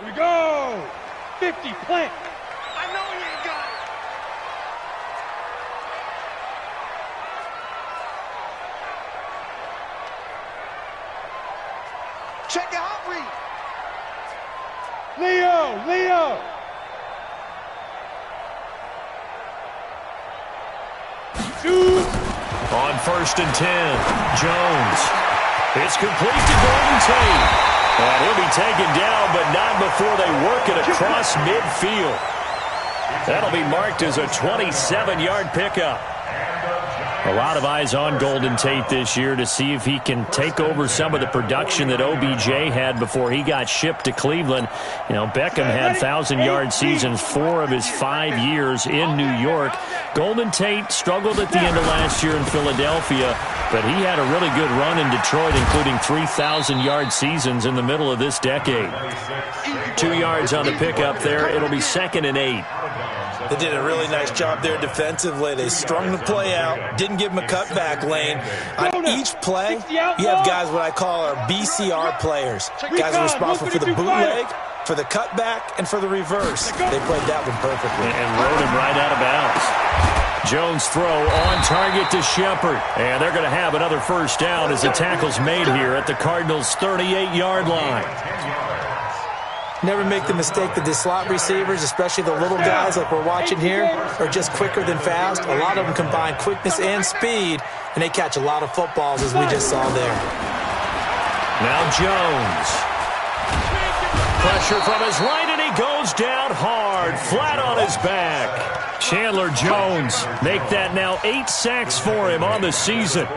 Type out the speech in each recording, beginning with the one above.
we go. 50, plant. I know you ain't got it. Check out, read. Leo. Shoot. On 1st and 10, Jones. It's complete to Golden Tate. And he'll be taken down, but not before they work it across midfield. That'll be marked as a 27-yard pickup. A lot of eyes on Golden Tate this year to see if he can take over some of the production that OBJ had before he got shipped to Cleveland. You know, Beckham had 1,000-yard seasons 4 of his 5 years in New York. Golden Tate struggled at the end of last year in Philadelphia, but he had a really good run in Detroit, including 3,000-yard seasons in the middle of this decade. 2 yards on the pickup there. It'll be 2nd and 8. They did a really nice job there defensively. They strung the play out, didn't give him a cutback lane. On each play, you have guys what I call our BCR players. Guys are responsible for the bootleg, for the cutback, and for the reverse. They played that one perfectly. And rode him right out of bounds. Jones' throw on target to Shepard. And they're going to have another first down as the tackle's made here at the Cardinals' 38-yard line. Never make the mistake that the slot receivers, especially the little guys like we're watching here, are just quicker than fast. A lot of them combine quickness and speed, and they catch a lot of footballs, as we just saw there. Now Jones. Pressure from his right, and he goes down hard, flat on his back. Chandler Jones make that now 8 sacks for him on the season.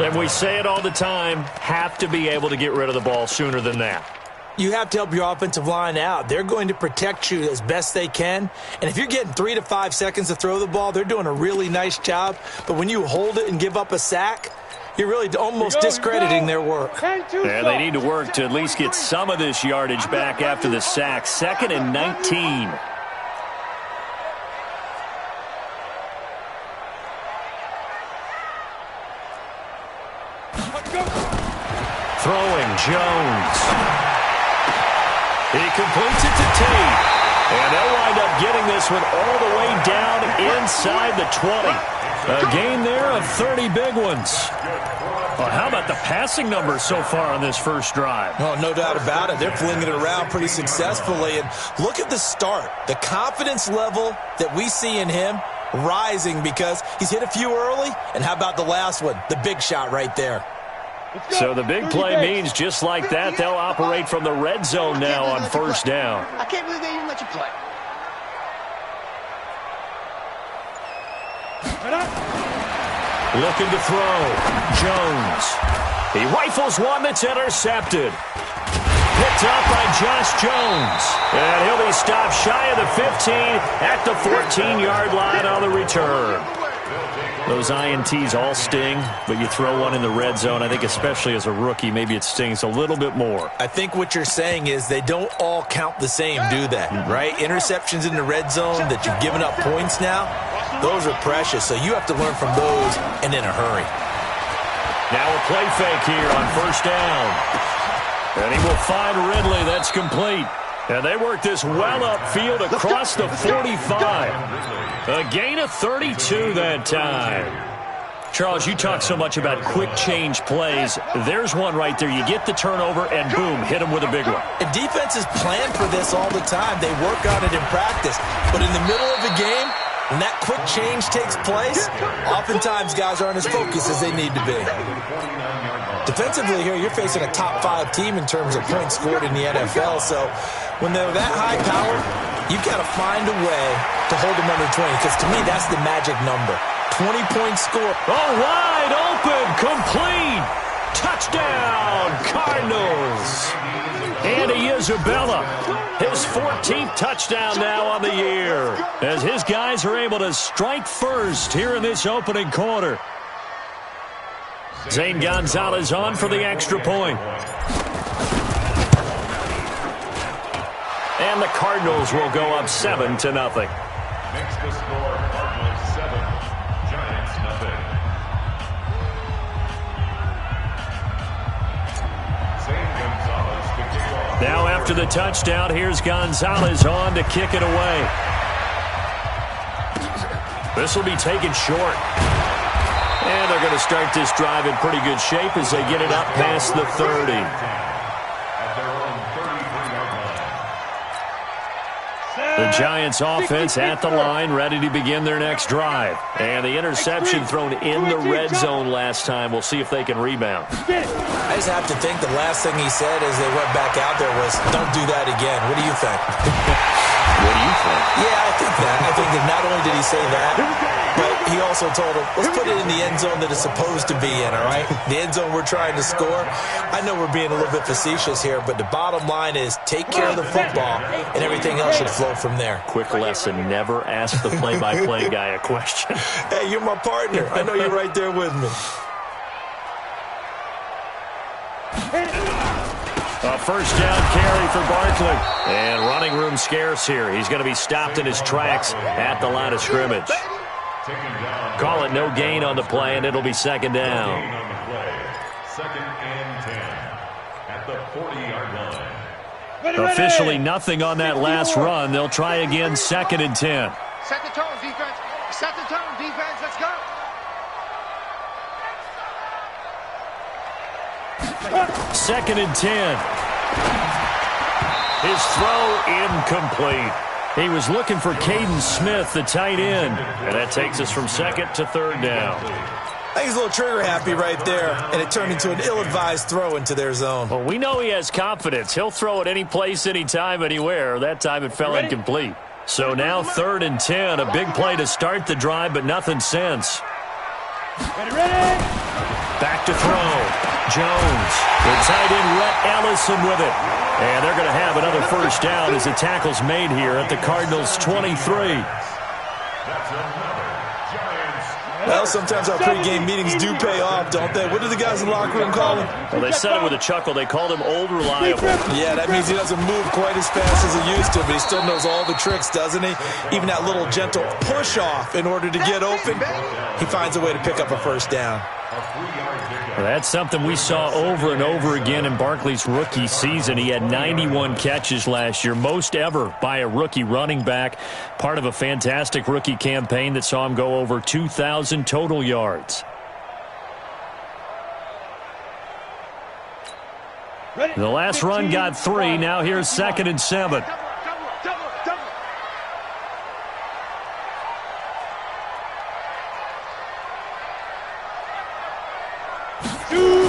And we say it all the time, have to be able to get rid of the ball sooner than that. You have to help your offensive line out. They're going to protect you as best they can. And if you're getting 3 to 5 seconds to throw the ball, they're doing a really nice job. But when you hold it and give up a sack, you're really almost discrediting their work. Yeah, they need to work to at least get some of this yardage back after the sack. 2nd and 19. Throwing Jones. He completes it to Tate. And they'll wind up getting this one all the way down inside the 20. A gain there of 30 big ones. Well, how about the passing numbers so far on this first drive? Oh, no doubt about it. They're flinging it around pretty successfully. And look at the start. The confidence level that we see in him rising because he's hit a few early. And how about the last one? The big shot right there. So the big play means just like that, they'll operate from the red zone now on first down. I can't believe they even let you play. Looking to throw. Jones. He rifles one that's intercepted. Picked up by Josh Jones. And he'll be stopped shy of the 15 at the 14-yard line on the return. Those INTs all sting, but you throw one in the red zone. I think especially as a rookie, maybe it stings a little bit more. I think what you're saying is they don't all count the same, do they? Right? Interceptions in the red zone that you've given up points now, those are precious. So you have to learn from those and in a hurry. Now a play fake here on first down. And he will find Ridley. That's complete. And they work this well upfield across the 45. A gain of 32 that time. Charles, you talk so much about quick change plays. There's one right there. You get the turnover, and boom, hit him with a big one. And defenses plan for this all the time. They work on it in practice. But in the middle of the game, when that quick change takes place, oftentimes guys aren't as focused as they need to be. Defensively here, you're facing a top 5 team in terms of points scored in the NFL. So when they're that high powered, you've got to find a way to hold them under 20. Because to me, that's the magic number. 20-point score. Oh, wide open, complete. Touchdown, Cardinals. Andy Isabella, his 14th touchdown now on the year, as his guys are able to strike first here in this opening quarter. Zane Gonzalez on for the extra point. And the Cardinals will go up 7-0. Makes the score Cardinals 7, Giants nothing. Now after After the touchdown, here's Gonzalez on to kick it away. This will be taken short. And they're going to start this drive in pretty good shape as they get it up past the 30. The Giants offense at the line, ready to begin their next drive. And the interception thrown in the red zone last time. We'll see if they can rebound. I just have to think the last thing he said as they went back out there was, don't do that again. What do you think? What do you think? Yeah, I think that. I think that not only did he say that, but he also told him, let's put it in the end zone that it's supposed to be in, all right? The end zone we're trying to score. I know we're being a little bit facetious here, but the bottom line is take care of the football, and everything else should flow from there. Quick lesson, never ask the play-by-play guy a question. Hey, you're my partner. I know you're right there with me. A first down carry for Barkley. And running room scarce here. He's going to be stopped in his tracks at the line of scrimmage. Call it no gain on the play, and it'll be second down. Second and 10 at the 40-yard line. Officially nothing on that last run. They'll try again, second and 10. Set the tone, defense. Set the tone, defense. Let's go. Second and 10. His throw incomplete. He was looking for Caden Smith, the tight end. And that takes us from second to third down. I think he's a little trigger happy right there, and it turned into an ill-advised throw into their zone. Well, we know he has confidence. He'll throw it any place, anytime, anywhere. That time it fell incomplete. So now third and 10, a big play to start the drive, but nothing since. Ready. Back to throw. Jones. The tight end, Rhett Ellison with it. And they're going to have another first down as the tackle's made here at the Cardinals' 23. Well, sometimes our pregame meetings do pay off, don't they? What do the guys in the locker room call him? Well, they said it with a chuckle. They called him Old Reliable. Yeah, that means he doesn't move quite as fast as he used to, but he still knows all the tricks, doesn't he? Even that little gentle push-off in order to get open, he finds a way to pick up a first down. Well, that's something we saw over and over again in Barkley's rookie season. He had 91 catches last year, most ever by a rookie running back, part of a fantastic rookie campaign that saw him go over 2,000 total yards. The last run got 3. Now here's second and 7.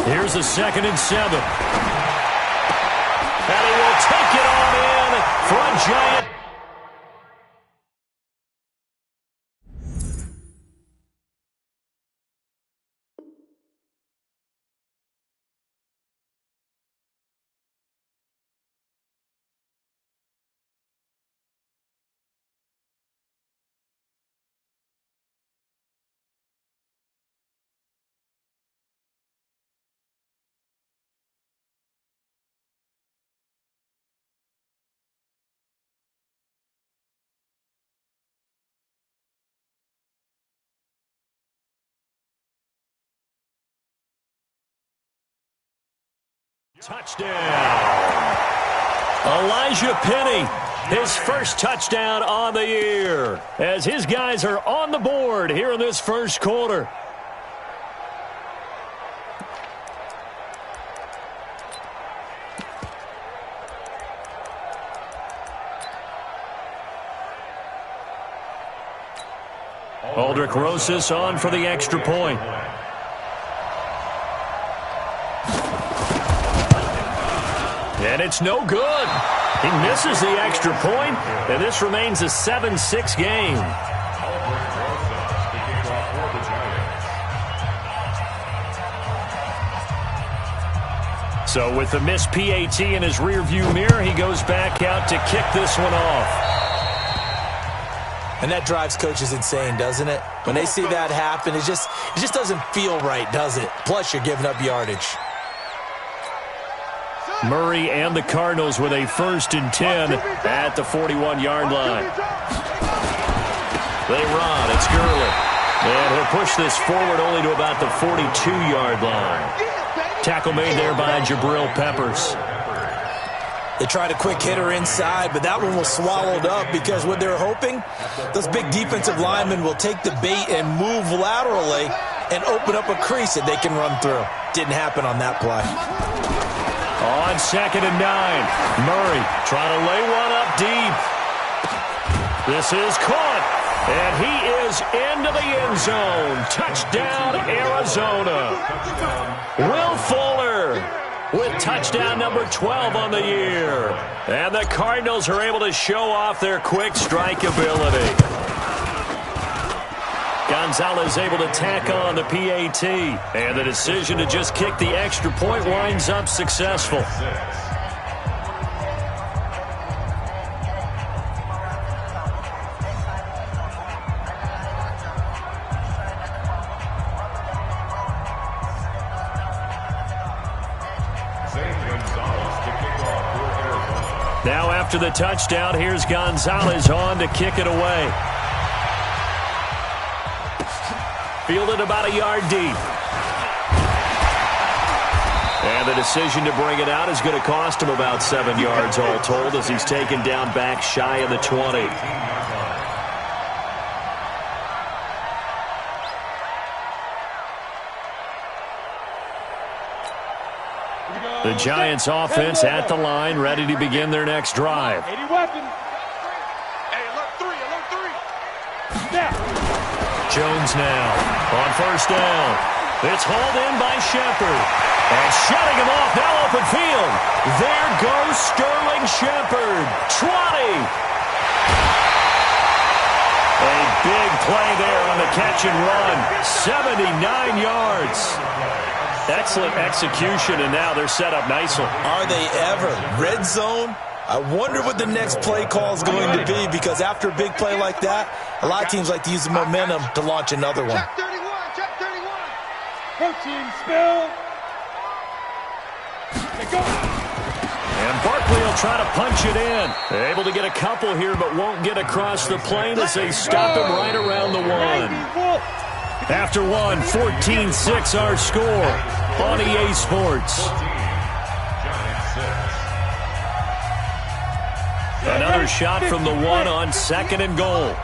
Here's a second and 7. And he will take it on in for a Giant. Touchdown. Elijah Penny, his first touchdown on the year, as his guys are on the board here in this first quarter. Aldrich Rosas on for the extra point. And it's no good. He misses the extra point, and this remains a 7-6 game. So with the missed PAT in his rearview mirror, he goes back out to kick this one off. And that drives coaches insane, doesn't it? When they see that happen, it just doesn't feel right, does it? Plus, you're giving up yardage. Murray and the Cardinals with a first and 10 at the 41-yard line. They run. It's Gurley. And he'll push this forward only to about the 42-yard line. Tackle made there by Jabril Peppers. They tried a quick hitter inside, but that one was swallowed up because what they're hoping, those big defensive linemen will take the bait and move laterally and open up a crease that they can run through. Didn't happen on that play. On 2nd and 9, Murray trying to lay one up deep. This is caught, and he is into the end zone. Touchdown, Arizona. Will Fuller with touchdown number 12 on the year. And the Cardinals are able to show off their quick strike ability. Gonzalez able to tack on the PAT. And the decision to just kick the extra point winds up successful. Now after the touchdown, here's Gonzalez on to kick it away. Fielded about a yard deep. And the decision to bring it out is going to cost him about 7 yards all told as he's taken down back shy of the 20. The Giants offense at the line, ready to begin their next drive. 80 weapons. Hey, alert three. Snap. Jones now on 1st down. It's hauled in by Shepard. And shutting him off, now open field. There goes Sterling Shepard. 20. A big play there on the catch and run. 79 yards. Excellent execution, and now they're set up nicely. Are they ever? Red zone? I wonder what the next play call is going to be, because after a big play like that, a lot of teams like to use the momentum to launch another one. Check 31. Protein spill. They go. And Barkley will try to punch it in. They're able to get a couple here, but won't get across the plane as they stop him right around the one. After one, 14-6 our score on EA Sports. Another shot from the one on 2nd and goal.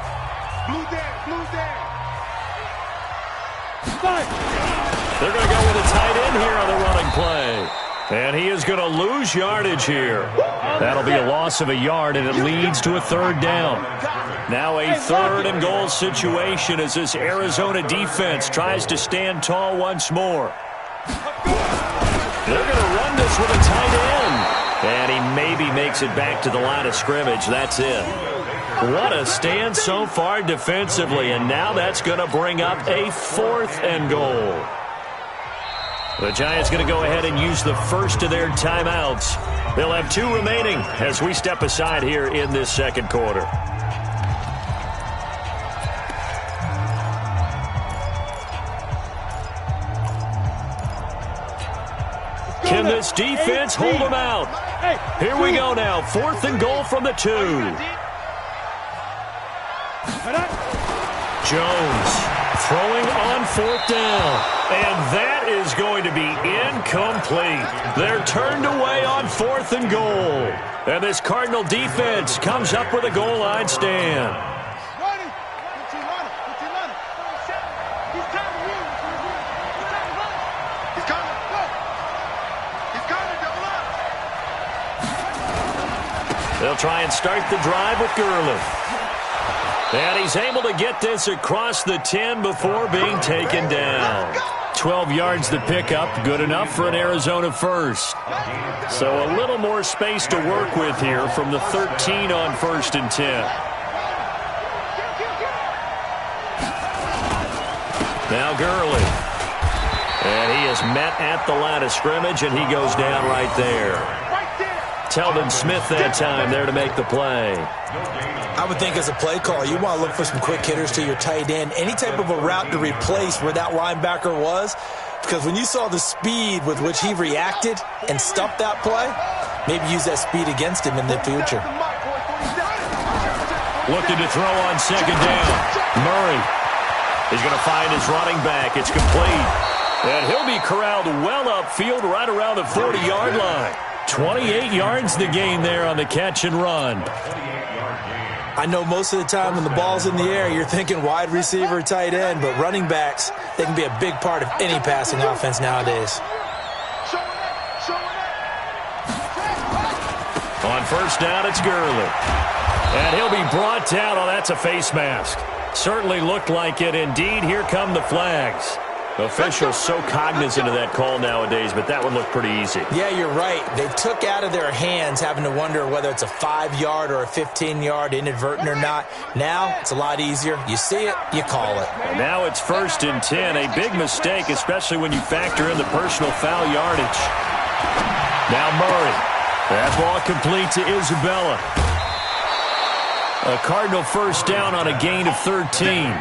Blue down. They're going to go with a tight end here on the running play. And he is going to lose yardage here. That'll be a loss of a yard, and it leads to a 3rd down. Now a 3rd and goal situation as this Arizona defense tries to stand tall once more. They're going to run this with a tight end. And he maybe makes it back to the line of scrimmage. That's it. What a stand so far defensively, and now that's going to bring up a 4th and goal. The Giants going to go ahead and use the first of their timeouts. They'll have 2 remaining as we step aside here in this 2nd quarter. Can this defense hold them out? Here we go now. 4th and goal from the 2. Jones throwing on 4th down. And that is going to be incomplete. They're turned away on 4th and goal. And this Cardinal defense comes up with a goal line stand. They'll try and start the drive with Gurley. And he's able to get this across the 10 before being taken down. 12 yards to pick up, good enough for an Arizona first. So a little more space to work with here from the 13 on 1st and 10. Now Gurley. And he is met at the line of scrimmage, and he goes down right there. Telvin Smith that time there to make the play. I would think as a play call, you want to look for some quick hitters to your tight end. Any type of a route to replace where that linebacker was. Because when you saw the speed with which he reacted and stuffed that play, maybe use that speed against him in the future. Looking to throw on 2nd down. Murray is going to find his running back. It's complete. And he'll be corralled well upfield right around the 40-yard line. 28 yards the gain there on the catch and run. I know most of the time when the ball's in the air, you're thinking wide receiver, tight end, but running backs, they can be a big part of any passing offense nowadays. On first down, it's Gurley. And he'll be brought down. Oh, that's a face mask. Certainly looked like it. Indeed, here come the flags. Officials so cognizant of that call nowadays, but that one looked pretty easy. Yeah, you're right. They took out of their hands having to wonder whether it's a 5-yard or a 15-yard inadvertent or not. Now, it's a lot easier. You see it, you call it. And now it's 1st and 10. A big mistake, especially when you factor in the personal foul yardage. Now Murray. That ball complete to Isabella. A Cardinal first down on a gain of 13.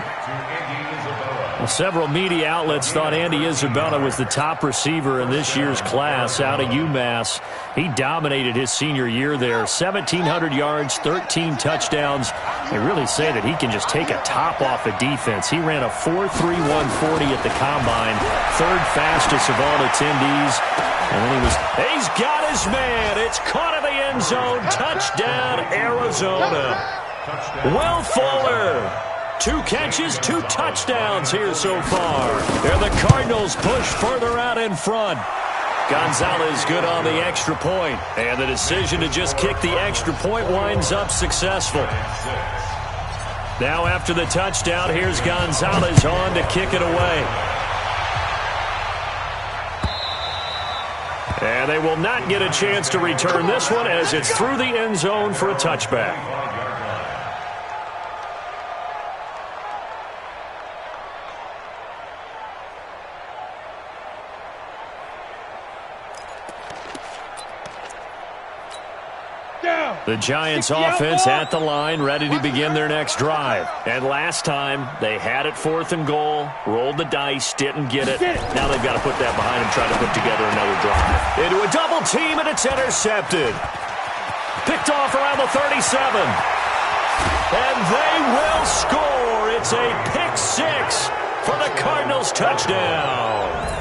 Well, several media outlets thought Andy Isabella was the top receiver in this year's class out of UMass. He dominated his senior year there. 1,700 yards, 13 touchdowns. They really say that he can just take a top off a defense. He ran a 4.31 40 at the Combine, 3rd fastest of all attendees. And then he's got his man. It's caught in the end zone. Touchdown, Arizona. Will Fuller. 2 catches, 2 touchdowns here so far. And the Cardinals push further out in front. Gonzalez good on the extra point. And the decision to just kick the extra point winds up successful. Now after the touchdown, here's Gonzalez on to kick it away. And they will not get a chance to return this one as it's through the end zone for a touchback. The Giants offense at the line, ready to begin their next drive. And last time, they had it 4th and goal, rolled the dice, didn't get it. Now they've got to put that behind them, try to put together another drive. Into a double team, and it's intercepted. Picked off around the 37. And they will score. It's a pick 6 for the Cardinals touchdown.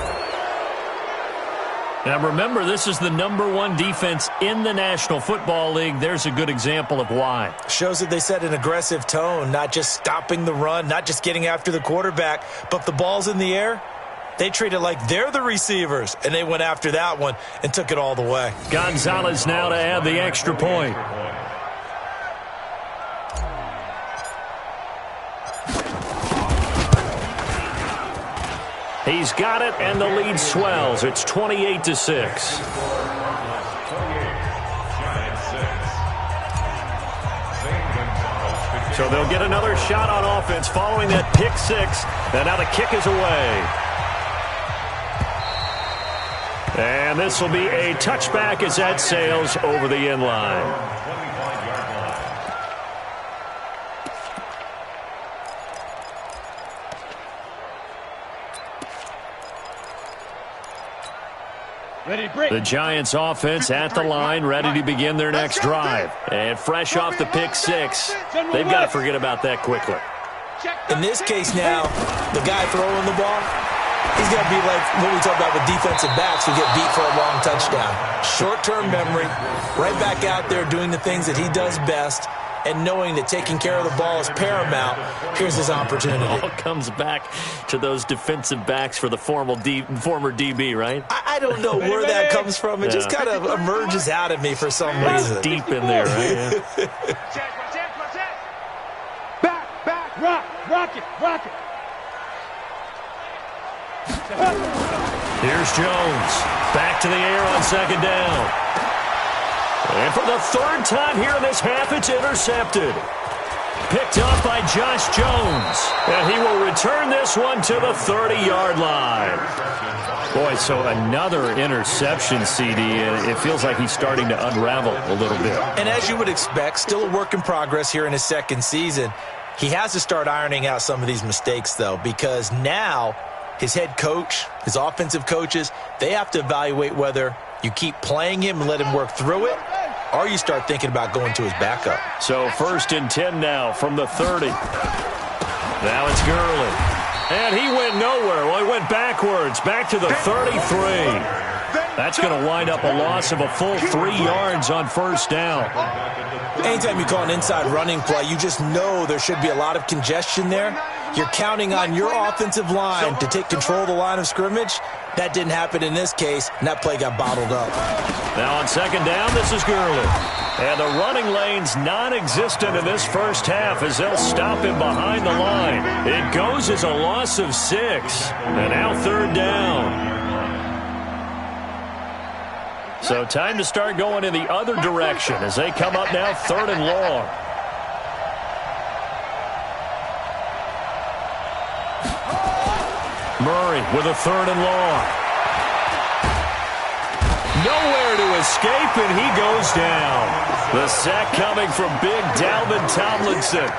Now, remember, this is the #1 defense in the National Football League. There's a good example of why. Shows that they set an aggressive tone, not just stopping the run, not just getting after the quarterback, but if the ball's in the air, they treat it like they're the receivers, and they went after that one and took it all the way. Gonzalez now to add the extra point. He's got it, and the lead swells. It's 28-6. So they'll get another shot on offense following that pick 6. And now the kick is away. And this will be a touchback as that sails over the end line. The Giants offense at the line, ready to begin their next drive. And fresh off the pick 6, they've got to forget about that quickly. In this case now, the guy throwing the ball, he's got to be like what we talk about with defensive backs who get beat for a long touchdown. Short-term memory, right back out there doing the things that he does best, and knowing that taking care of the ball is paramount. Here's his opportunity. It all comes back to those defensive backs for the former DB, right? I don't know where that comes from. It just kind of emerges out of me for some reason. Deep in there, right? Yeah. Back, rock it. Here's Jones. Back to the air on 2nd down. And for the 3rd time here in this half, it's intercepted. Picked up by Josh Jones. And he will return this one to the 30-yard line. Boy, so another interception, CD, and it feels like he's starting to unravel a little bit. And as you would expect, still a work in progress here in his 2nd season. He has to start ironing out some of these mistakes, though, because now his head coach, his offensive coaches, they have to evaluate whether you keep playing him and let him work through it, or you start thinking about going to his backup. So 1st and 10 now from the 30. Now it's Gurley. And he went nowhere. Well, he went backwards, back to the 33. That's going to wind up a loss of a full 3 yards on first down. Anytime you call an inside running play, you just know there should be a lot of congestion there. You're counting on your offensive line to take control of the line of scrimmage. That didn't happen in this case, and that play got bottled up. Now on second down, this is Gurley. And the running lane's non-existent in this first half as they'll stop him behind the line. It goes as a loss of 6. And now third down. So time to start going in the other direction as they come up now third and long. Murray with a third and long. Nowhere to escape, and he goes down. The sack coming from big Dalvin Tomlinson.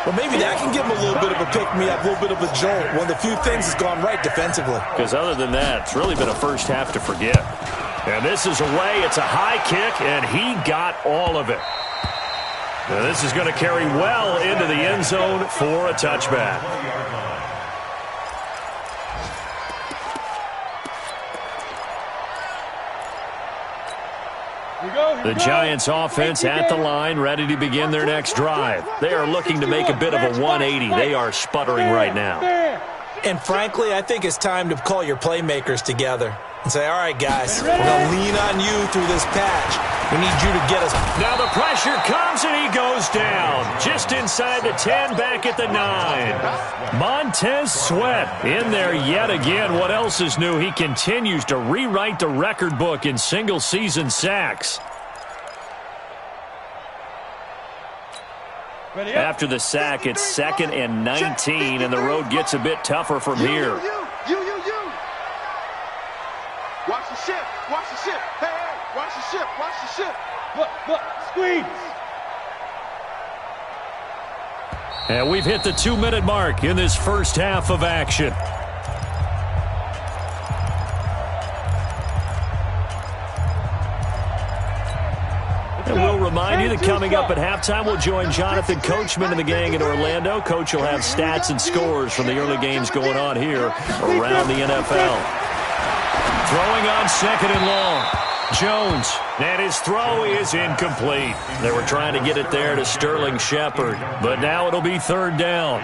Well, maybe that can give him a little bit of a pick-me-up, a little bit of a jolt. One of the few things that's gone right defensively. Because other than that, it's really been a first half to forget. And this is away. It's a high kick, and he got all of it. Now this is going to carry well into the end zone for a touchback. The Giants offense at the line, ready to begin their next drive. They are looking to make a bit of a 180. They are sputtering right now. And frankly, I think it's time to call your playmakers together and say, all right, guys, we're going to lean on you through this patch. We need you to get us. Now the pressure comes, and he goes down. Just inside the 10, back at the 9. Montez Sweat in there yet again. What else is new? He continues to rewrite the record book in single-season sacks. After the sack, it's 2nd and 19, and the road gets a bit tougher from here. Watch the ship. Watch the ship. Hey, hey, watch the ship. Watch the ship. Look, squeeze. And we've hit the 2-minute mark in this first half of action. And we'll remind you that coming up at halftime, we'll join Jonathan Coachman and the gang in Orlando. Coach will have stats and scores from the early games going on here around the NFL. Throwing on second and long. Jones, and his throw is incomplete. They were trying to get it there to Sterling Shepard, but now it'll be third down.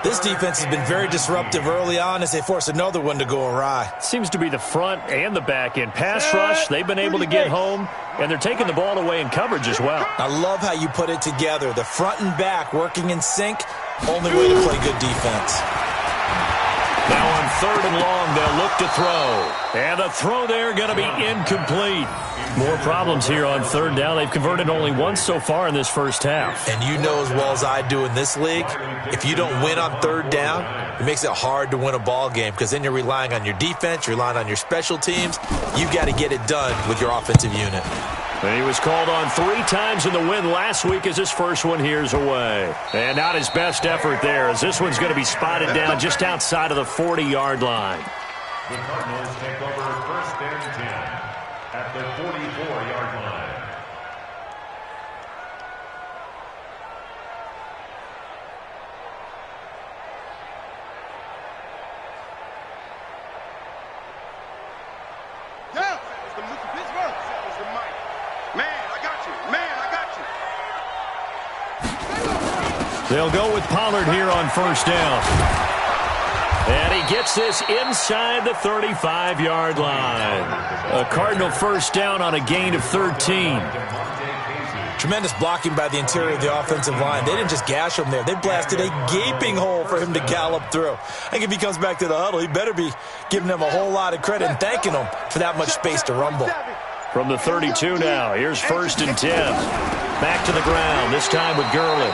This defense has been very disruptive early on as they force another one to go awry. Seems to be the front and the back end. Pass rush, they've been able to get home, and they're taking the ball away in coverage as well. I love how you put it together. The front and back working in sync, only way to play good defense. Now on third and long, they'll look to throw. And the throw there going to be incomplete. More problems here on third down. They've converted only once so far in this first half. And you know as well as I do in this league, if you don't win on third down, it makes it hard to win a ball game because then you're relying on your defense, you're relying on your special teams. You've got to get it done with your offensive unit. And he was called on 3 times in the win last week as his first one here's away. And not his best effort there as this one's going to be spotted down just outside of the 40-yard line. The Cardinals take over 1st and 10 at the 44-yard line. Yeah, it's the Mr. Pittsburgh. It's the Mike. Man, I got you. Man, I got you. They'll go with Pollard here on first down. And he gets this inside the 35-yard line. A Cardinal first down on a gain of 13. Tremendous blocking by the interior of the offensive line. They didn't just gash him there. They blasted a gaping hole for him to gallop through. I think if he comes back to the huddle, he better be giving them a whole lot of credit and thanking them for that much space to rumble. From the 32 now, here's 1st and 10. Back to the ground, this time with Gurley.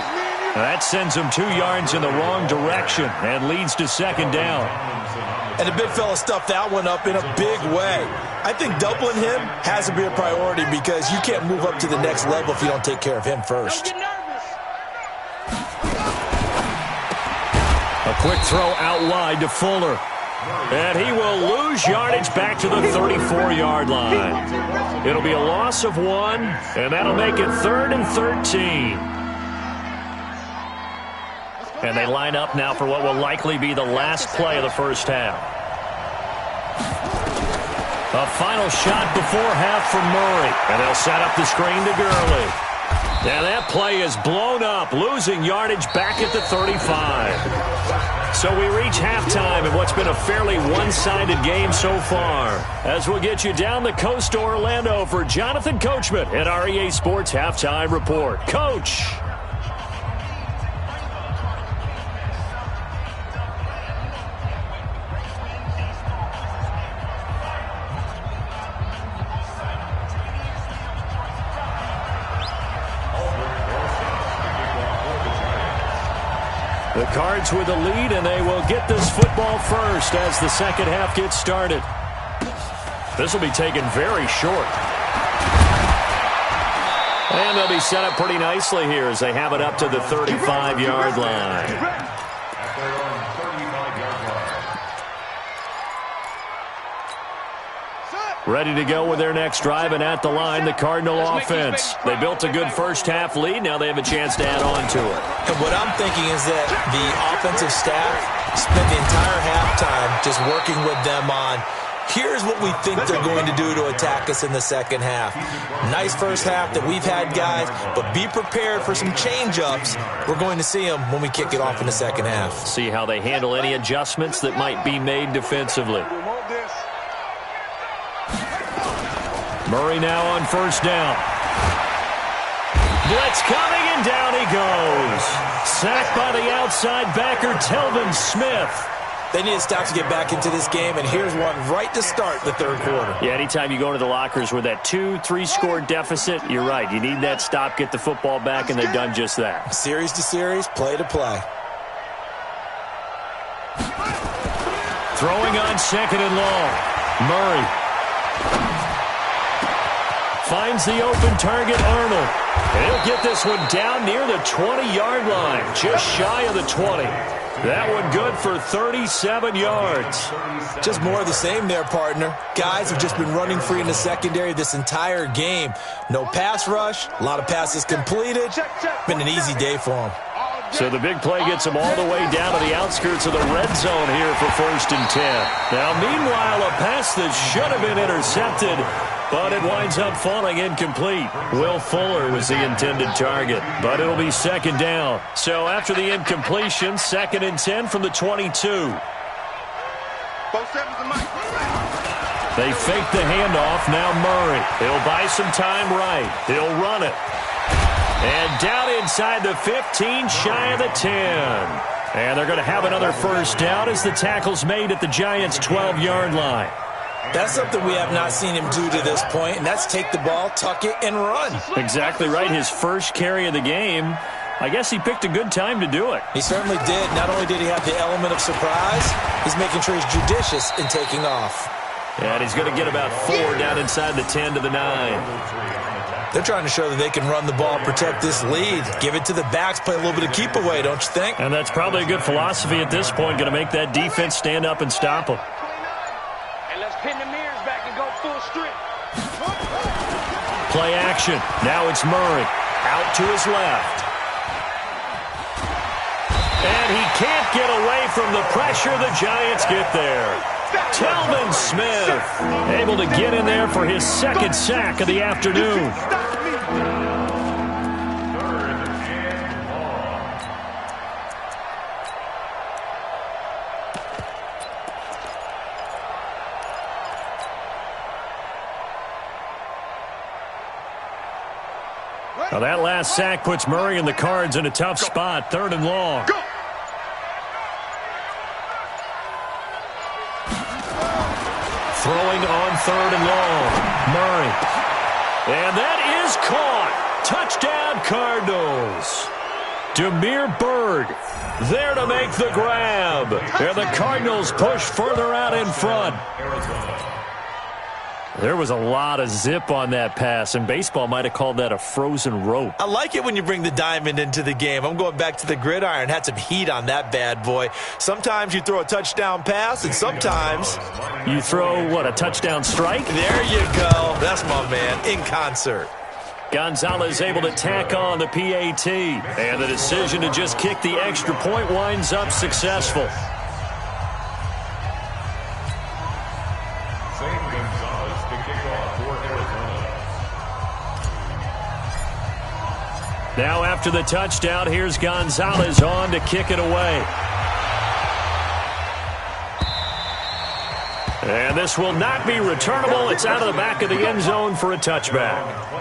That sends him 2 yards in the wrong direction and leads to second down. And the big fella stuffed that one up in a big way. I think doubling him has to be a priority because you can't move up to the next level if you don't take care of him first. A quick throw out wide to Fuller. And he will lose yardage back to the 34-yard line. It'll be a loss of 1, and that'll make it 3rd and 13. And they line up now for what will likely be the last play of the first half. A final shot before half from Murray. And they'll set up the screen to Gurley. And that play is blown up, losing yardage back at the 35. So we reach halftime in what's been a fairly one-sided game so far. As we'll get you down the coast to Orlando for Jonathan Coachman at our EA Sports Halftime Report. Coach! The Cards with the lead, and they will get this football first as the second half gets started. This will be taken very short. And they'll be set up pretty nicely here as they have it up to the 35-yard line. Ready to go with their next drive, and at the line, the Cardinal offense. They built a good first-half lead. Now they have a chance to add on to it. And what I'm thinking is that the offensive staff spent the entire halftime just working with them on, here's what we think they're going to do to attack us in the second half. Nice first half that we've had, guys, but be prepared for some change-ups. We're going to see them when we kick it off in the second half. See how they handle any adjustments that might be made defensively. Murray now on first down. Blitz coming, and down he goes. Sacked by the outside backer, Telvin Smith. They need to stop to get back into this game, and here's one right to start the third quarter. Yeah, anytime you go to the lockers with that 2-3 score deficit, you're right. You need that stop, get the football back, and they've done just that. Series to series, play to play. Throwing on second and long. Murray finds the open target, Arnold. And he'll get this one down near the 20-yard line, just shy of the 20. That one good for 37 yards. Just more of the same there, partner. Guys have just been running free in the secondary this entire game. No pass rush, a lot of passes completed. Been an easy day for them. So the big play gets them all the way down to the outskirts of the red zone here for 1st and 10. Now, meanwhile, a pass that should have been intercepted, but it winds up falling incomplete. Will Fuller was the intended target, but it'll be second down. So after the incompletion, 2nd and 10 from the 22. They fake the handoff. Now Murray. He'll buy some time right. He'll run it. And down inside the 15, shy of the 10. And they're going to have another first down as the tackle's made at the Giants' 12-yard line. That's something we have not seen him do to this point, and that's take the ball, tuck it, and run. Exactly right. His first carry of the game. I guess he picked a good time to do it. He certainly did. Not only did he have the element of surprise, he's making sure he's judicious in taking off. And he's going to get about 4 down inside the 10 to the 9. They're trying to show that they can run the ball, protect this lead. Give it to the backs, play a little bit of keep away, don't you think? And that's probably a good philosophy at this point. Going to make that defense stand up and stop them. And let's pin the mirrors back and go full strip. Play action. Now it's Murray. Out to his left. And he can't get away from the pressure. The Giants get there. Telvin Smith able to get in there for his second sack of the afternoon. Now that last sack puts Murray and the Cards in a tough spot, 3rd and long. Throwing on 3rd and long. Murray. And that is caught. Touchdown, Cardinals. Damiere Byrd there to make the grab. And the Cardinals push further out in front. There was a lot of zip on that pass, and baseball might have called that a frozen rope. I like it when you bring the diamond into the game. I'm going back to the gridiron. Had some heat on that bad boy. Sometimes you throw a touchdown pass, and sometimes you throw, what, a touchdown strike? There you go. That's my man, in concert. Gonzalez able to tack on the PAT, and the decision to just kick the extra point winds up successful. Gonzalez Now after the touchdown, here's Gonzalez on to kick it away. And this will not be returnable. It's out of the back of the end zone for a touchback.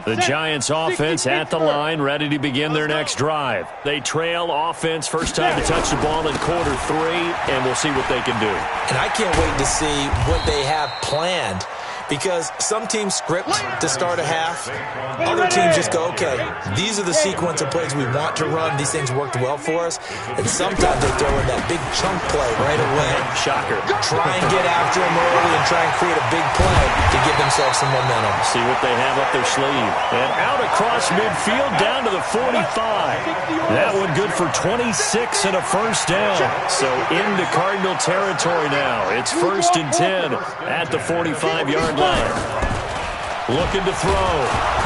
The Giants offense at the line, ready to begin their next drive. They trail offense, first time to touch the ball in quarter 3, and we'll see what they can do. And I can't wait to see what they have planned, because some teams script to start a half. Other teams just go, okay, these are the sequence of plays we want to run. These things worked well for us. And sometimes they throw in that big chunk play right away. Shocker. Try and get after them early and try and create a big play to give themselves some momentum. See what they have up their sleeve. And out across midfield down to the 45. That one good for 26 and a first down. So into Cardinal territory now. It's 1st and 10 at the 45-yard line. Looking to throw.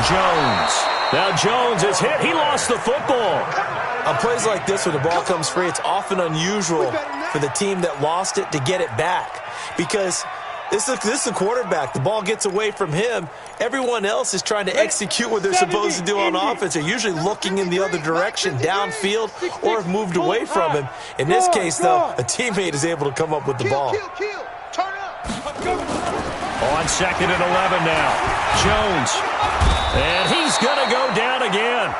Jones. Now Jones is hit. He lost the football. On plays like this when the ball comes free, it's often unusual for the team that lost it to get it back, because this is the quarterback. The ball gets away from him. Everyone else is trying to execute what they're supposed to do on offense. They're usually looking in the other direction, downfield, or have moved away from him. In this case, though, a teammate is able to come up with the ball. On 2nd and 11 now. Jones. And he's going to go down again.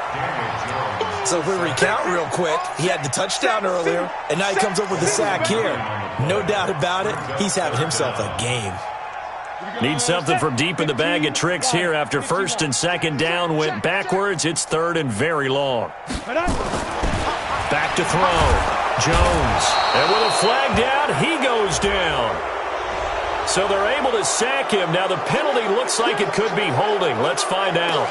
So if we recount real quick, he had the touchdown earlier, and now he comes up with the sack here. No doubt about it, he's having himself a game. Needs something from deep in the bag of tricks here after 1st and 2nd down went backwards. It's 3rd and very long. Back to throw. Jones. And with a flag down, he goes down. So they're able to sack him. Now the penalty looks like it could be holding. Let's find out.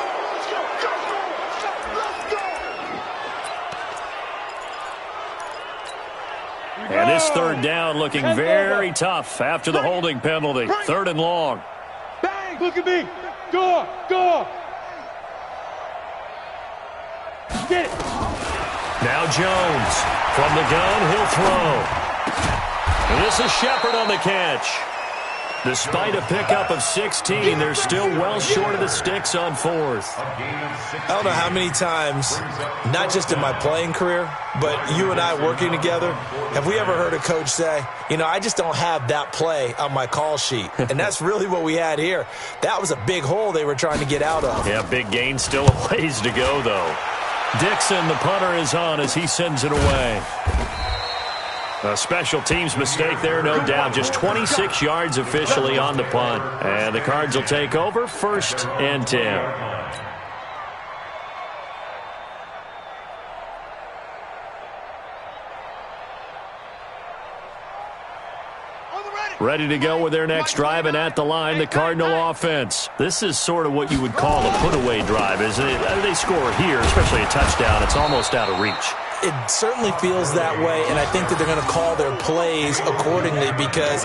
And this 3rd down looking very tough after the holding penalty. 3rd and long. Bang! Look at me. Go. Get it. Now Jones. From the gun, he'll throw. And this is Shepard on the catch. Despite a pickup of 16, they're still well short of the sticks on 4th. I don't know how many times, not just in my playing career, but you and I working together, have we ever heard a coach say, you know, I just don't have that play on my call sheet. And that's really what we had here. That was a big hole they were trying to get out of. Yeah, big gain, still a ways to go, though. Dixon, the punter, is on as he sends it away. A special teams mistake there, no doubt. Just 26 yards officially on the punt. And the Cards will take over, 1st and 10. Ready to go with their next drive, and at the line, the Cardinal offense. This is sort of what you would call a put-away drive, isn't it? They score here, especially a touchdown. It's almost out of reach. It certainly feels that way, and I think that they're going to call their plays accordingly, because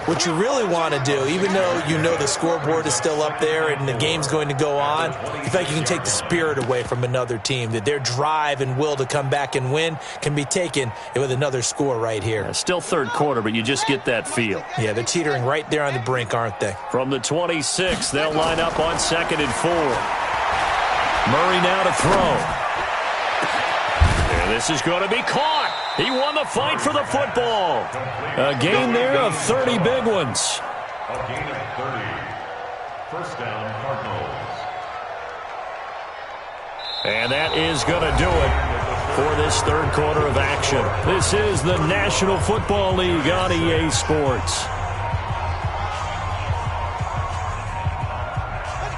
what you really want to do, even though you know the scoreboard is still up there and the game's going to go on, you think you can take the spirit away from another team, that their drive and will to come back and win can be taken with another score right here. Still 3rd quarter, but you just get that feel. Yeah, they're teetering right there on the brink, aren't they? From the 26, they'll line up on 2nd and 4. Murray now to throw. And this is going to be caught. He won the fight for the football. A gain there of 30 big ones. A gain of 30. 1st down, Cardinals. And that is going to do it for this 3rd quarter of action. This is the National Football League on EA Sports.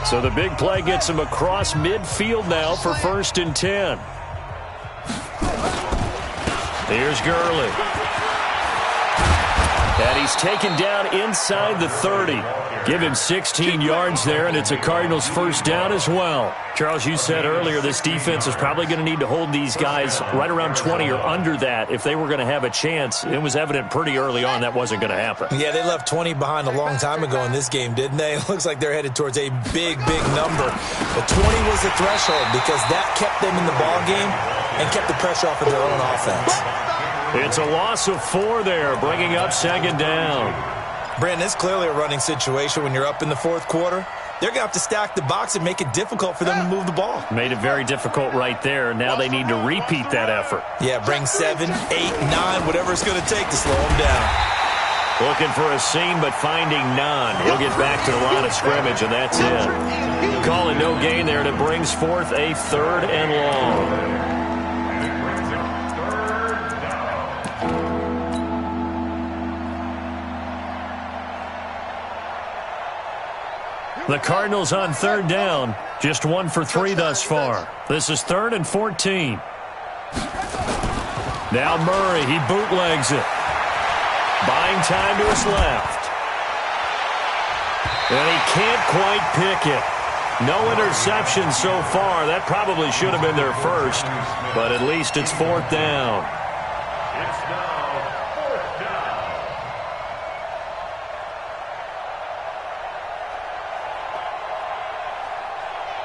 So the big play gets him across midfield now for 1st and 10. Here's Gurley. And he's taken down inside the 30. Give him 16 yards there, and it's a Cardinals 1st down as well. Charles, you said earlier this defense is probably going to need to hold these guys right around 20 or under that if they were going to have a chance. It was evident pretty early on that wasn't going to happen. Yeah, they left 20 behind a long time ago in this game, didn't they? It looks like they're headed towards a big, big number. But 20 was the threshold because that kept them in the ball game. and kept the pressure off of their own offense. It's a loss of 4 there, bringing up second down. Brandon, it's clearly a running situation when you're up in the fourth quarter. They're going to have to stack the box and make it difficult for them to move the ball. Made it very difficult right there. Now they need to repeat that effort. Yeah, bring 7, 8, 9, whatever it's going to take to slow them down. Looking for a seam, but finding none. He'll get back to the line of scrimmage, and that's it. Calling no gain there, and it brings forth a 3rd and long. The Cardinals on 3rd down, just 1 for 3 thus far. This is 3rd and 14. Now Murray, he bootlegs it. Buying time to his left. And he can't quite pick it. No interception so far. That probably should have been their first, but at least it's 4th down. It's now 4th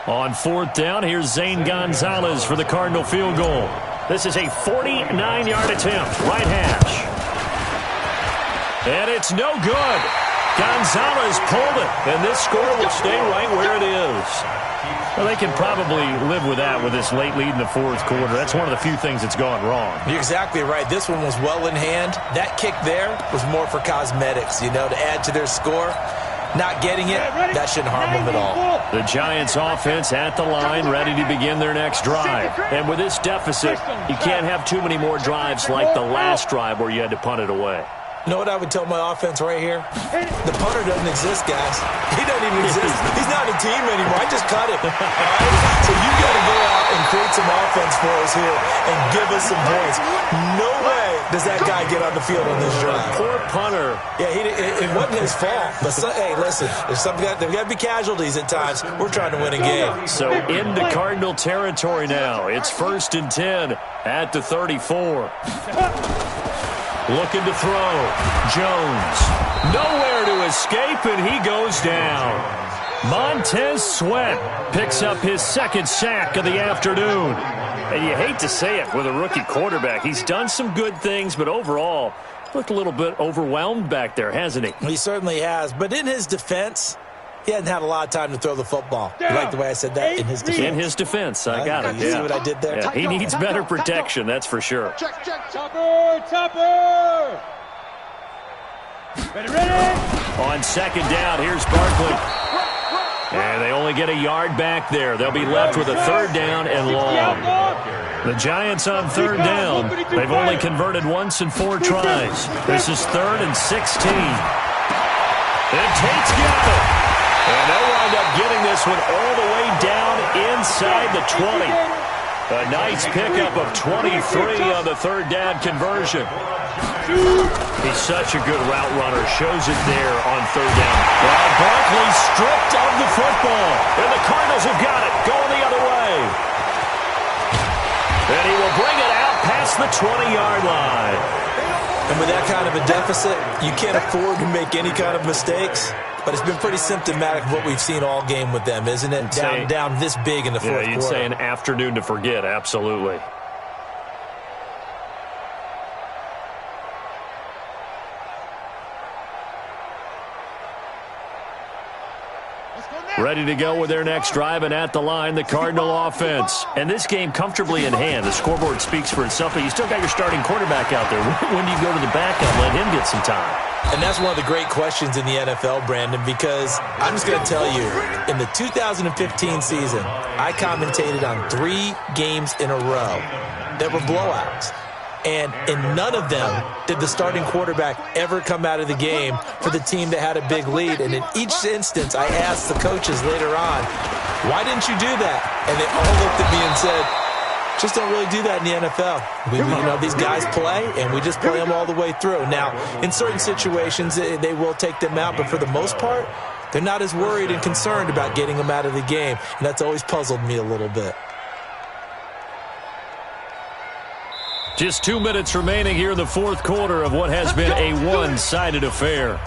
down. On 4th down, here's Zane Gonzalez for the Cardinal field goal. This is a 49-yard attempt, right hash. And it's no good. Gonzalez pulled it, and this score will stay right where it is. Well, they can probably live with that with this late lead in the fourth quarter. That's one of the few things that's gone wrong. You're exactly right. This one was well in hand. That kick there was more for cosmetics, to add to their score. Not getting it, that shouldn't harm them at all. The Giants offense at the line, ready to begin their next drive. And with this deficit, you can't have too many more drives like the last drive where you had to punt it away. You know what I would tell my offense right here? The punter doesn't exist, guys. He doesn't even exist. He's not a team anymore. I just cut him. All right? So you got to go out and create some offense for us here and give us some points. No way does that guy get on the field on this drive. Poor punter. Yeah, it wasn't his fault. But, hey, listen, there's got to be casualties at times. We're trying to win a game. So into Cardinal territory now. It's 1st and 10 at the 34. Looking to throw. Jones. Nowhere to escape, and he goes down. Montez Sweat picks up his 2nd sack of the afternoon. And you hate to say it with a rookie quarterback. He's done some good things, but overall, looked a little bit overwhelmed back there, hasn't he? He certainly has. But in his defense, he hadn't had a lot of time to throw the football. You like the way I said that? In his defense. In his defense. I got it. You see what I did there? Yeah, he needs better protection, that's for sure. Check, check, check. Topper! Ready! On 2nd down, here's Barkley. And they only get a yard back there. They'll be left with a 3rd down and long. The Giants on 3rd down. They've only converted once in 4 tries. This is 3rd and 16. And Tate's got it. And they'll wind up getting this one all the way down inside the 20. A nice pickup of 23 on the 3rd down conversion. He's such a good route runner. Shows it there on 3rd down. Well, Barkley stripped of the football. And the Cardinals have got it. Going the other way. And he will bring it out past the 20-yard line. And with that kind of a deficit, you can't afford to make any kind of mistakes. But it's been pretty symptomatic of what we've seen all game with them, isn't it? Down this big in the fourth quarter. You'd say an afternoon to forget, absolutely. Ready to go with their next drive, and at the line, the Cardinal offense. And this game comfortably in hand. The scoreboard speaks for itself, but you still got your starting quarterback out there. When do you go to the backup and let him get some time? And that's one of the great questions in the NFL, Brandon, because I'm just going to tell you, in the 2015 season, I commentated on 3 games in a row that were blowouts. And in none of them did the starting quarterback ever come out of the game for the team that had a big lead. And in each instance, I asked the coaches later on, why didn't you do that? And they all looked at me and said, just don't really do that in the NFL. These guys play, and we just play them all the way through. Now, in certain situations, they will take them out, but for the most part, they're not as worried and concerned about getting them out of the game. And that's always puzzled me a little bit. Just 2 minutes remaining here in the fourth quarter of what has been a one-sided affair.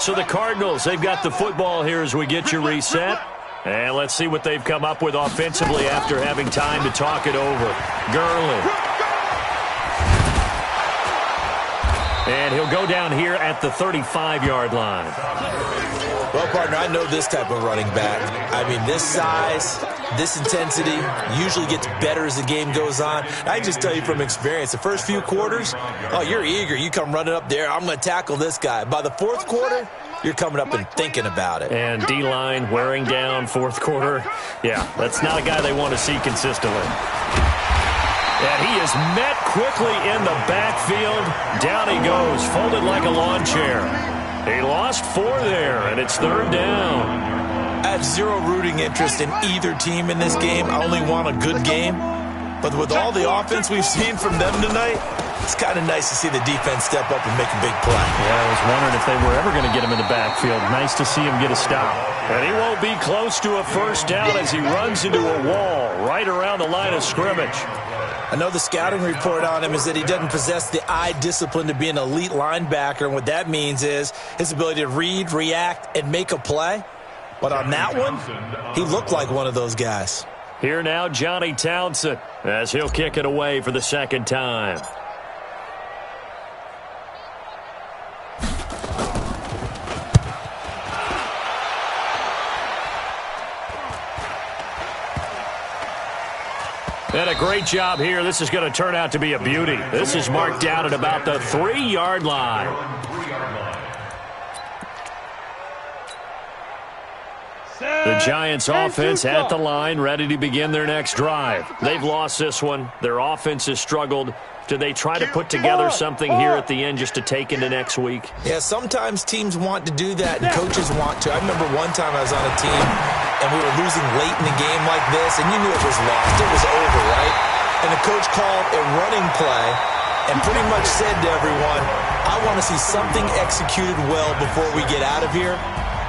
So the Cardinals, they've got the football here as we get you reset. And let's see what they've come up with offensively after having time to talk it over. Gurley. And he'll go down here at the 35-yard line. Well, partner, I know this type of running back. I mean, this size, this intensity usually gets better as the game goes on. I can just tell you from experience, the first few quarters, oh, you're eager. You come running up there, I'm going to tackle this guy. By the fourth quarter, you're coming up and thinking about it. And D-line wearing down fourth quarter. Yeah, that's not a guy they want to see consistently. And he is met quickly in the backfield. Down he goes, folded like a lawn chair. He lost 4 there, and it's 3rd down. I have zero rooting interest in either team in this game. I only want a good game. But with all the offense we've seen from them tonight, it's kind of nice to see the defense step up and make a big play. Yeah, I was wondering if they were ever going to get him in the backfield. Nice to see him get a stop. And he won't be close to a first down as he runs into a wall right around the line of scrimmage. I know the scouting report on him is that he doesn't possess the eye discipline to be an elite linebacker, and what that means is his ability to read, react, and make a play. But on that one, he looked like one of those guys. Here now, Johnny Townsend, as he'll kick it away for the 2nd time. And a great job here. This is going to turn out to be a beauty. This is marked down at about the 3-yard line. The Giants offense at the line, ready to begin their next drive. They've lost this one. Their offense has struggled. Do they try to put together something here at the end just to take into next week? Yeah, sometimes teams want to do that, and coaches want to. I remember one time I was on a team, and we were losing late in the game like this, and you knew it was lost. It was over, right? And the coach called a running play and pretty much said to everyone, I want to see something executed well before we get out of here.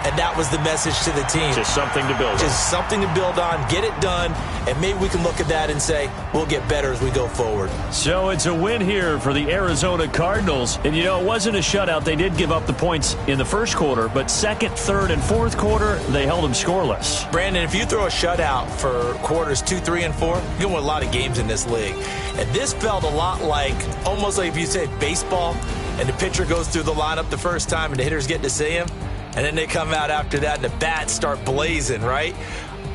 And that was the message to the team. Just something to build on. Just something to build on, get it done, and maybe we can look at that and say, we'll get better as we go forward. So it's a win here for the Arizona Cardinals. And, you know, it wasn't a shutout. They did give up the points in the first quarter, but second, third, and fourth quarter, they held them scoreless. Brandon, if you throw a shutout for quarters 2, 3, and 4, you win a lot of games in this league. And this felt a lot like, almost like if you say baseball, and the pitcher goes through the lineup the first time and the hitters get to see him. And then they come out after that and the bats start blazing, right?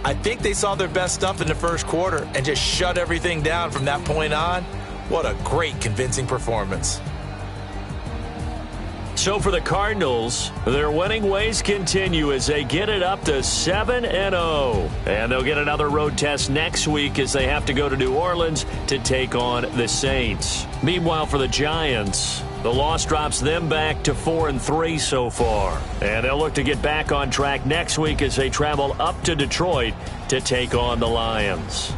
I think they saw their best stuff in the first quarter and just shut everything down from that point on. What a great, convincing performance. So for the Cardinals, their winning ways continue as they get it up to 7-0. And they'll get another road test next week as they have to go to New Orleans to take on the Saints. Meanwhile, for the Giants, the loss drops them back to 4-3 so far. And they'll look to get back on track next week as they travel up to Detroit to take on the Lions.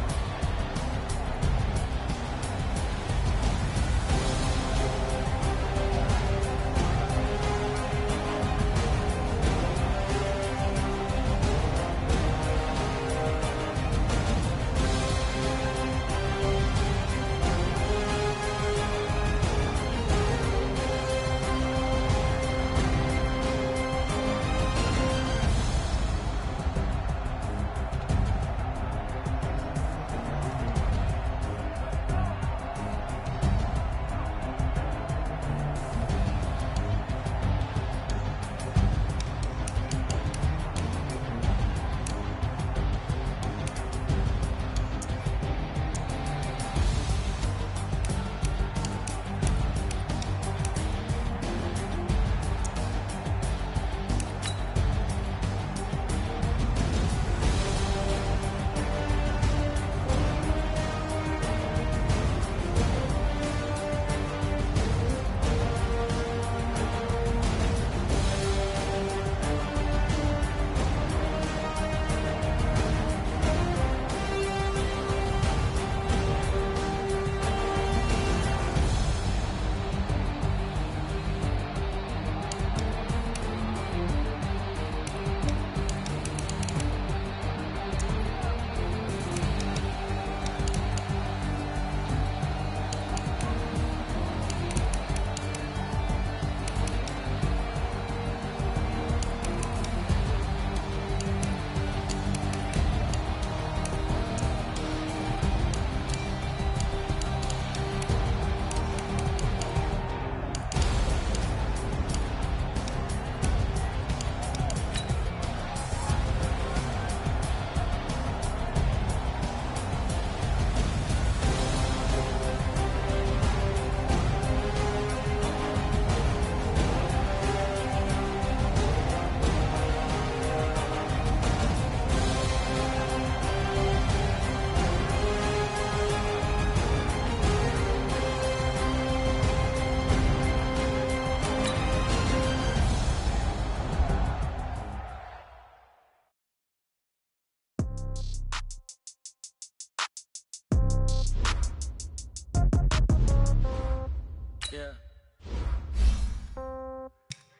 Yeah.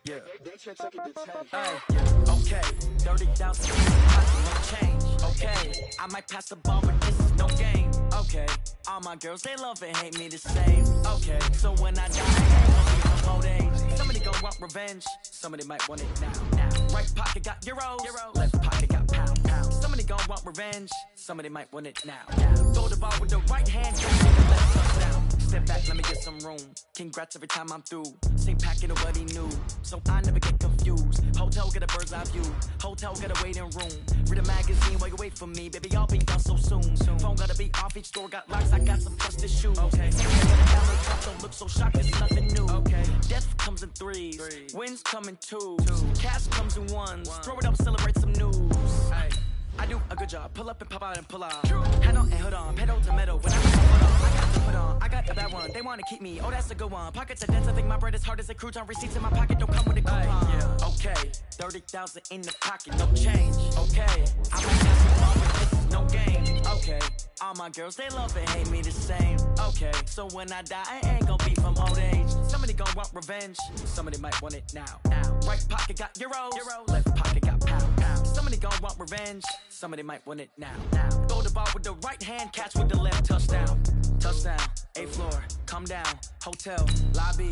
Yeah. They should take it to 10. Okay, 30,000 no change. Okay, I might pass the ball, but this is no game. Okay, all my girls, they love and hate me the same. Okay, so when I die, I'll be from old age. Somebody gon' want revenge, somebody might want it now. Right pocket got euros, left pocket got pounds. Somebody gon' want revenge, somebody might want it now. Throw the ball with the right hand, catch with the left touchdown. Step back, let me get some room. Congrats every time I'm through. Same packet, nobody knew, so I never get confused. Hotel get a bird's eye view. Hotel get a waiting room. Read a magazine while you wait for me, baby. I'll be done so soon. Phone gotta be off. Each store got locks. I got some trusted shoes. Okay. Don't look so shocked. It's nothing new. Okay. Death comes in threes. Wins come in twos. Cash comes in ones. Throw it up, celebrate some news. Ay. I do a good job. Pull up and pop out and pull out. Head on and hood on. Pedal to metal. When I got to put on. I got a bad one. They wanna keep me. Oh, that's a good one. Pockets are dense. I think my bread is hard as a crouton. Receipts in my pocket don't come with a coupon. Yeah. Okay. 30,000 in the pocket. No change. Okay. I might pass the ball, but this is no game. Okay. All my girls, they love and hate me the same. Okay. So when I die, I ain't gonna be from old age. Somebody gon' want revenge. Somebody might want it now. Right pocket got euros. Left pocket got pounds. Somebody gon' want revenge. Somebody might want it now. Throw the ball with the right hand, catch with the left touchdown. Touchdown, 8th floor, come down, hotel, lobby.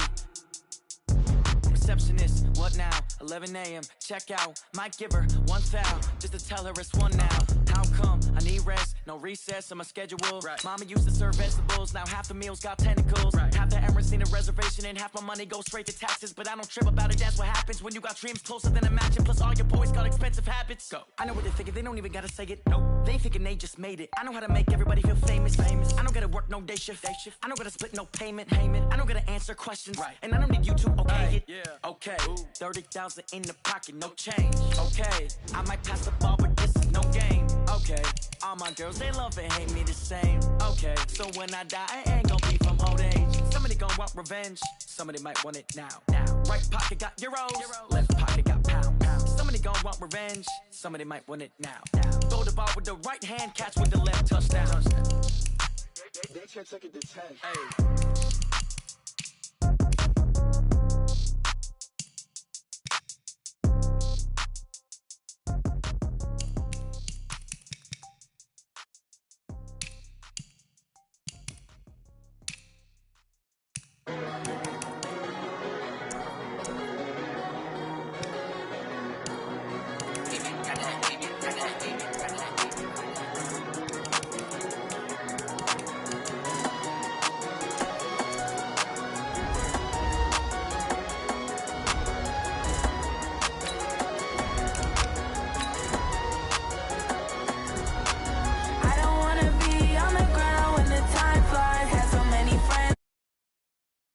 Receptionist, what now? 11 a.m., check out. Might give her one foul, just to tell her it's one now. How come? I need rest, no recess on my schedule. Right. Mama used to serve vegetables, now half the meals got tentacles. Right. Half the Emirates need a reservation and half my money goes straight to taxes. But I don't trip about it, that's what happens when you got dreams closer than a match. And plus all your boys got expensive habits. Go. I know what they're thinking, they don't even gotta say it. Nope. They thinking they just made it. I know how to make everybody feel famous. I don't gotta work no day shift. I don't gotta split no payment. I don't gotta answer questions. Right. And I don't need you to okay it. Yeah. Okay. 30,000 in the pocket, no change. Okay. I might pass the ball, but this is no game. Okay. All my girls, they love and hate me the same. Okay. So when I die, I ain't gonna be from old age. Somebody gon' want revenge. Somebody might want it now. Right pocket got euros. Left pocket got pounds. Somebody gon' want revenge. Somebody might want it now. Throw the ball with the right hand, catch with the left touchdown. They should take it to 10.